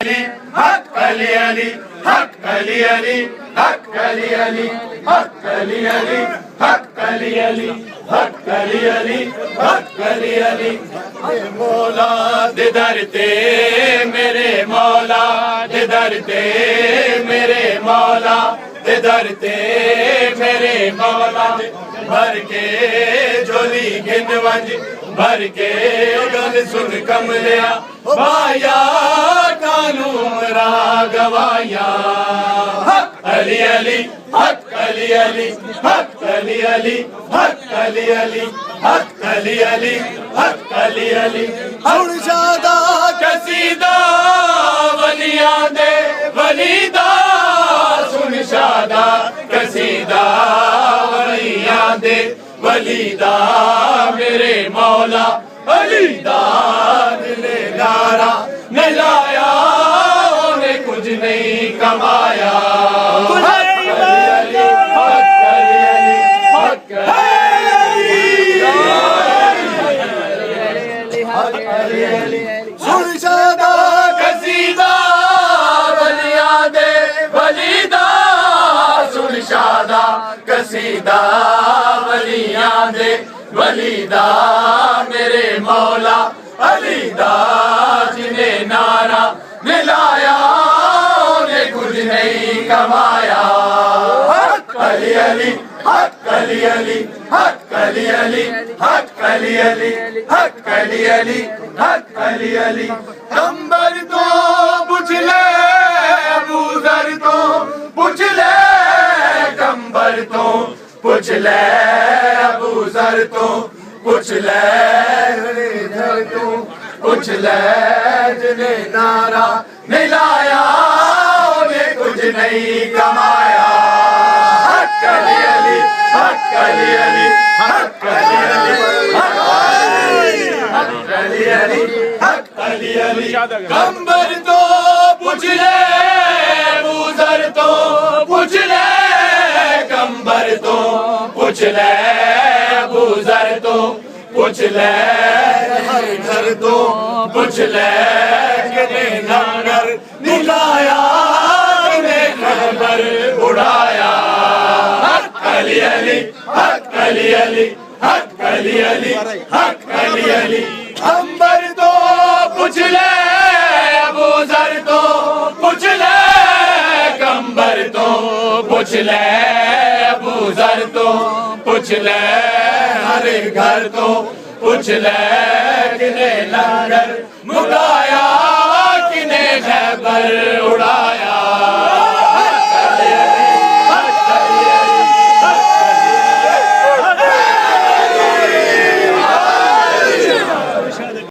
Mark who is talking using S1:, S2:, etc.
S1: حق علی علی حق علی علی حق علی علی حق علی علی حق علی علی حق علی علی حق علی علی مولا دے در تے میرے مولا دے در تے میرے مولا دے در تے میرے مولا بھر کے جھولی گن ونج بھر کے گل سن کملیا بایا کانو مرا گوایا حق علی علی حق علی علی حق علی علی حق علی علی حق علی علی حق علی علی ہن شادا قصیدہ ولیاں دے ولیدا سن شادا قصیدہ ولیاں دے ولیدا میرے مولا علی دا دل لارا نے لایا انہیں کچھ نہیں کمایا حق علی علی حق علی علی حق علی علی سن شادا قصیدہ ولیاں دے ولیدا سن شادا قصیدہ ولیاں دے ولیدا میرے مولا علی دا جنہیں نعرہ ملایا انہیں کچھ نہیں کمایا حق علی علی حق علی علی حق علی علی حق علی علی حق علی علی حق علی علی کمبر تو پوچھ لے ابو ذر تو پوچھ لے کمبر تو پوچھ لے ابو ذر تو پوچھ لے ادھر تو پوچھ لے جنہیں نعرہ ملایا انہیں کچھ نہیں کمایا حق علی علی حق علی علی حق علی علی حق علی علی حق علی علی کمبر تو پوچھ لے ابو ذر تو پوچھ لے کمبر تو پوچھ لے ابو ذر تو پوچھ لے ہر گھر تو پوچھ لے کنہیں لنگر نکلایا کنہیں خبر اڑایا حق علی علی حق علی علی حق علی علی حق علی علی کمبر تو پوچھ لے ابو ذر تو پوچھ لے کمبر تو پوچھ لے ابو ذر تو پوچھ لے ہر گھر تو پوچھ لے کنہیں لنگر مکایا کنہیں خیبر